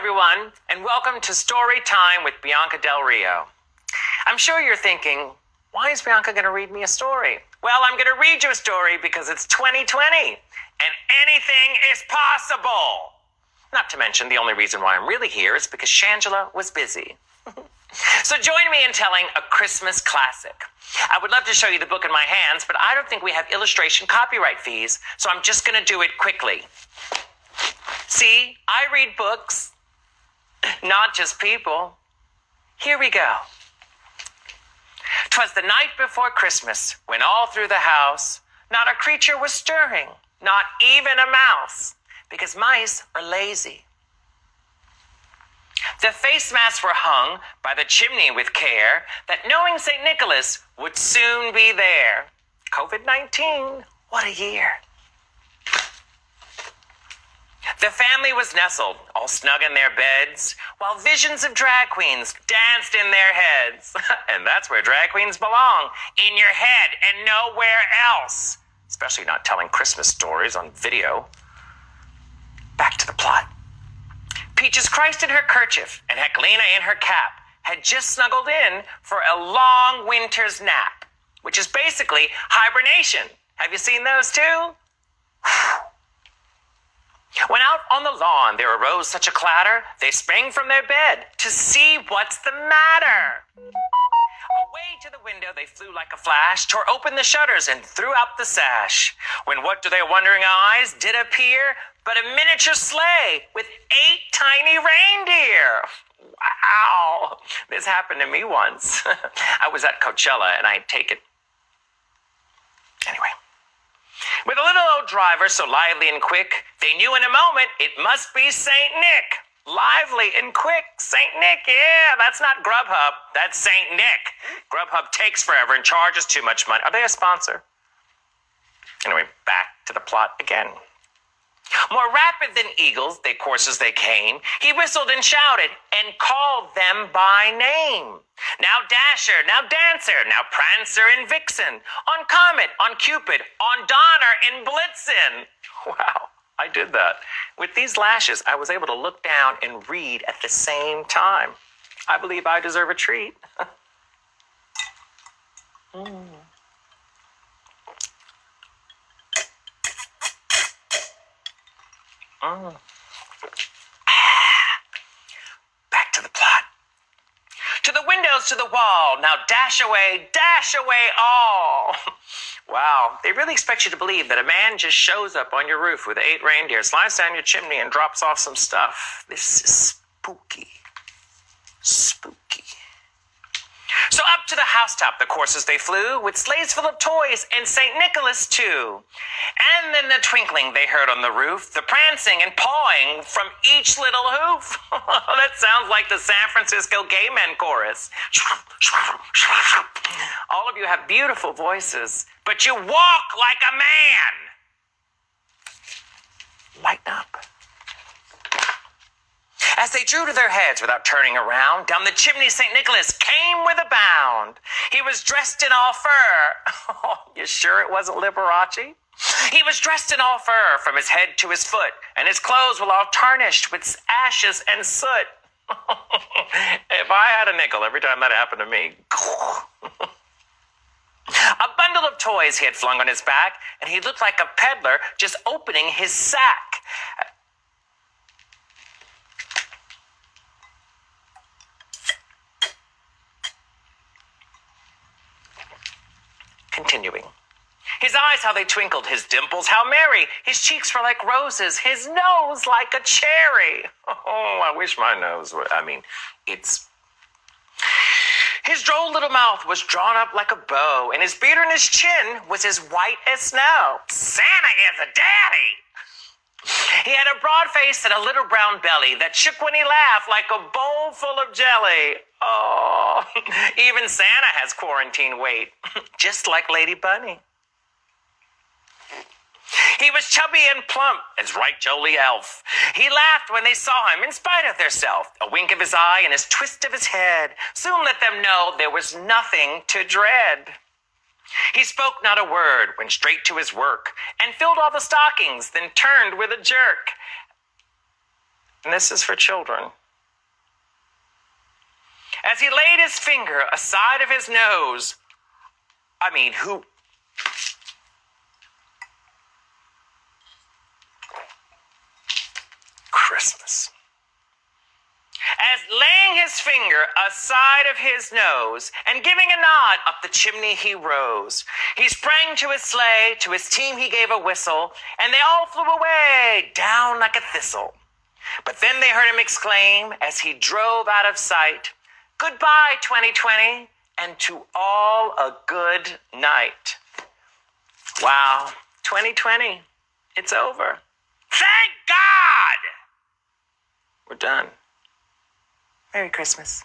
everyone, and welcome to Story Time with Bianca Del Rio. I'm sure you're thinking, why is Bianca going to read me a story? Well, I'm going to read you a story because it's 2020, and anything is possible. Not to mention, the only reason why I'm really here is because Shangela was busy. So join me in telling a Christmas classic. I would love to show you the book in my hands, but I don't think we have illustration copyright fees, so I'm just going to do it quickly. See, I read books, not just people. Here we go. 'Twas the night before Christmas, when all through the house, not a creature was stirring, not even a mouse, because mice are lazy. The face masks were hung by the chimney with care, that knowing St. Nicholas would soon be there. COVID-19, what a year. The family was nestled, all snug in their beds, while visions of drag queens danced in their heads. And that's where drag queens belong, in your head and nowhere else. Especially not telling Christmas stories on video. Back to the plot. Peaches Christ in her kerchief and Heclina in her cap had just snuggled in for a long winter's nap, which is basically hibernation. Have you seen those too? When out on the lawn there arose such a clatter, they sprang from their bed to see what's the matter. Away to the window they flew like a flash, tore open the shutters and threw out the sash. When what to their wondering eyes did appear but a miniature sleigh with 8 tiny reindeer. Wow, this happened to me once. I was at Coachella and I'd taken. Anyway. With a little old driver so lively and quick, they knew in a moment it must be St. Nick. Lively and quick, St. Nick, yeah, that's not Grubhub, that's St. Nick. Grubhub takes forever and charges too much money. Are they a sponsor? Anyway, back to the plot again. More rapid than eagles, they coursed they came. He whistled and shouted and called them by name. Now Dasher, now Dancer, now Prancer and Vixen. On Comet, on Cupid, on Donner and Blitzen. Wow, I did that. With these lashes, I was able to look down and read at the same time. I believe I deserve a treat. Back to the plot. To the windows, to the wall, now dash away all. Wow, they really expect you to believe that a man just shows up on your roof with 8 reindeer, slides down your chimney, and drops off some stuff. This is spooky. Spooky. So up to the housetop the coursers they flew, with sleighs full of toys and St. Nicholas too. And then the twinkling they heard on the roof, the prancing and pawing from each little hoof. That sounds like the San Francisco Gay Men chorus. All of you have beautiful voices, but you walk like a man. Lighten up. As they drew to their heads without turning around, down the chimney St. Nicholas came with a bound. He was dressed in all fur. Oh, you sure it wasn't Liberace? He was dressed in all fur from his head to his foot, and his clothes were all tarnished with ashes and soot. If I had a nickel every time that happened to me. A bundle of toys he had flung on his back, and he looked like a peddler just opening his sack. Continuing. His eyes, how they twinkled, his dimples, how merry. His cheeks were like roses, his nose like a cherry. Oh, I wish my nose were, it's... His droll little mouth was drawn up like a bow, and his beard and his chin was as white as snow. Santa is a daddy! He had a broad face and a little brown belly that shook when he laughed like a bowl full of jelly. Oh, even Santa has quarantine weight, just like Lady Bunny. He was chubby and plump as right Jolie Elf. He laughed when they saw him in spite of theirself. A wink of his eye and his twist of his head soon let them know there was nothing to dread. He spoke not a word, went straight to his work, and filled all the stockings, then turned with a jerk. And this is for children. As he laid his finger aside of his nose, who? Christmas. As laying his finger aside of his nose and giving a nod up the chimney he rose, he sprang to his sleigh, to his team he gave a whistle, and they all flew away down like a thistle. But then they heard him exclaim as he drove out of sight, "Goodbye, 2020, and to all a good night." Wow, 2020, it's over. Thank God! We're done. Merry Christmas.